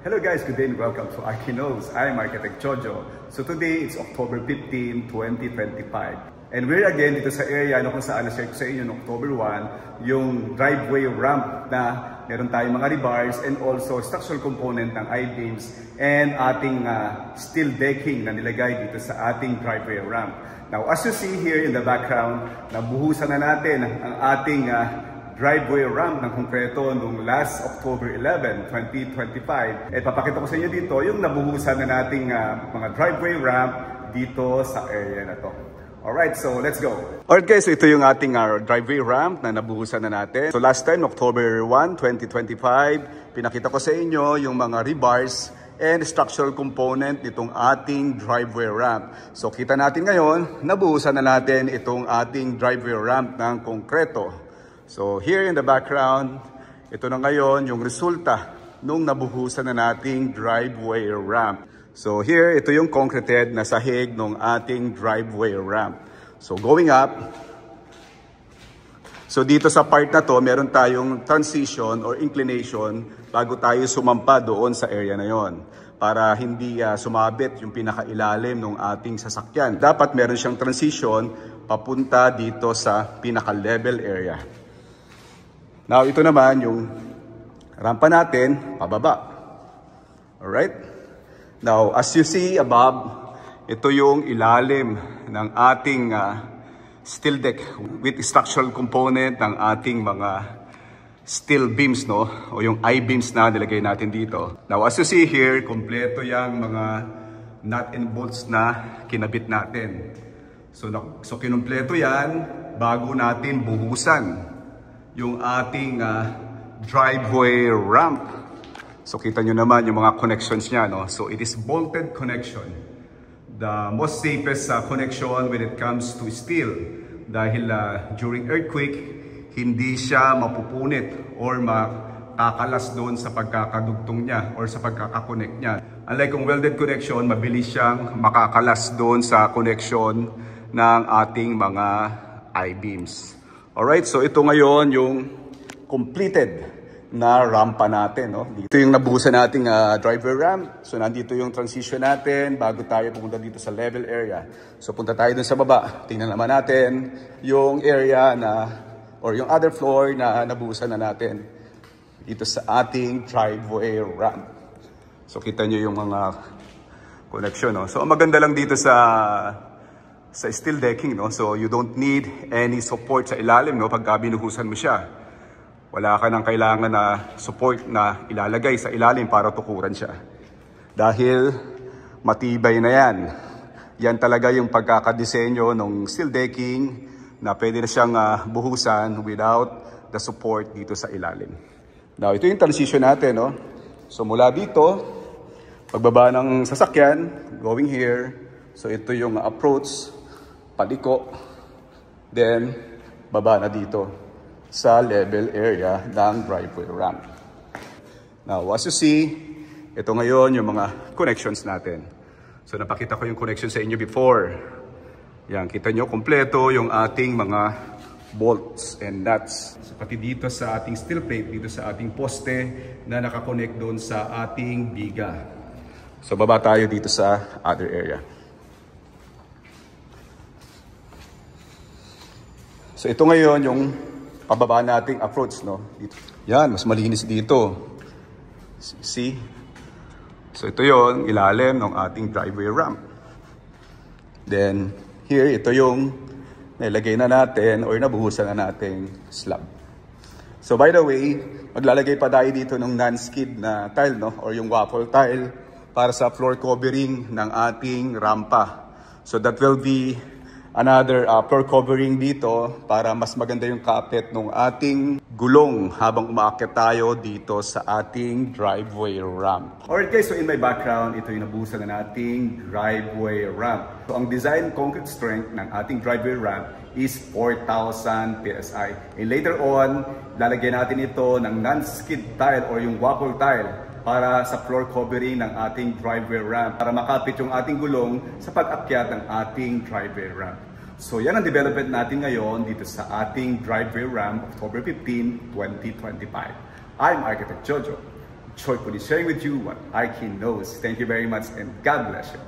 Hello guys, good day and welcome to Archinodes. I'm Architect Jojo. So today, it's October 15, 2025. And we're again dito sa area kung saan na-share ko sa inyo noong October 1, yung driveway ramp na meron tayong mga rebars and also structural component ng I-beams and ating steel decking na nilagay dito sa ating driveway ramp. Now, as you see here in the background, nabuhusan na natin ang ating driveway ramp ng konkreto noong last October 11, 2025. At papakita ko sa inyo dito yung nabuhusan na nating mga driveway ramp dito sa area na to. Alright, so let's go. Alright guys, so ito yung ating driveway ramp na nabuhusan na natin. So last time, October 1, 2025, pinakita ko sa inyo yung mga rebars and structural component nitong ating driveway ramp. So kita natin ngayon, nabuhusan na natin itong ating driveway ramp ng konkreto. So here in the background, ito na ngayon yung resulta nung nabuhusan na nating driveway ramp. So here, ito yung concreted na sahig ng ating driveway ramp. So going up, so dito sa part na to, meron tayong transition or inclination bago tayo sumampa doon sa area na yon, para hindi sumabit yung pinakailalim ng ating sasakyan. Dapat meron siyang transition papunta dito sa pinaka-level area. Now, ito naman yung rampa natin, pababa. Alright? Now, as you see above, ito yung ilalim ng ating steel deck with structural component ng ating mga steel beams, no? O yung I-beams na nilagay natin dito. Now, as you see here, kompleto yung mga nut and bolts na kinabit natin. So kinumpleto yan bago natin buhusan yung ating driveway ramp. So kita nyo naman yung mga connections niya, no? So it is bolted connection. The most safest connection when it comes to steel. Dahil during earthquake, hindi siya mapupunit or makakalas doon sa pagkakadugtong niya or sa pagkakakonect niya. Unlike kung welded connection, mabilis siyang makakalas doon sa connection ng ating mga I-beams. Alright, so ito ngayon yung completed na rampa natin. No? Dito yung nabuhusan nating driver ramp. So nandito yung transition natin bago tayo pumunta dito sa level area. So punta tayo dun sa baba. Tingnan naman natin yung area na or yung other floor na nabuhusan na natin dito sa ating driveway ramp. So kita nyo yung mga connection. No? So ang maganda lang dito sa steel decking, no? So you don't need any support sa ilalim, no? Pagka binuhusan mo siya, wala ka nang kailangan na support na ilalagay sa ilalim para tukuran siya. Dahil matibay na yan. Yan talaga yung pagkakadesenyo ng steel decking na pwede na siyang buhusan without the support dito sa ilalim. Now, ito yung transition natin, no? So mula dito, pagbaba ng sasakyan, going here. So ito yung approach, paliko, then baba na dito sa level area ng driveway ramp. Now, as you see, ito ngayon yung mga connections natin. So napakita ko yung connection sa inyo before. Yan, kita nyo, kompleto yung ating mga bolts and nuts. So pati dito sa ating steel plate, dito sa ating poste na nakakonect doon sa ating biga. So baba tayo dito sa other area. So ito ngayon yung pababa nating approach, no? Dito. Yan, mas malinis dito. See? So ito yung ilalim ng ating driveway ramp. Then here, ito yung nilagay na natin or nabuhusan na nating slab. So by the way, maglalagay pa tayo dito ng non-skid na tile, no? Or yung waffle tile para sa floor covering ng ating rampa. So that will be another floor covering dito para mas maganda yung kapit ng ating gulong habang umaakyat tayo dito sa ating driveway ramp. Alright guys, so in my background, ito yung nabuhusan na nating driveway ramp. So ang design concrete strength ng ating driveway ramp is 4,000 PSI. And later on, lalagyan natin ito ng non-skid tile or yung waffle tile para sa floor covering ng ating driveway ramp para makapit yung ating gulong sa pag-akyat ng ating driveway ramp. So yan ang development natin ngayon dito sa ating driveway ramp October 15, 2025. I'm Architect Jojo. Joyfully sharing with you what Arkin knows. Thank you very much and God bless you.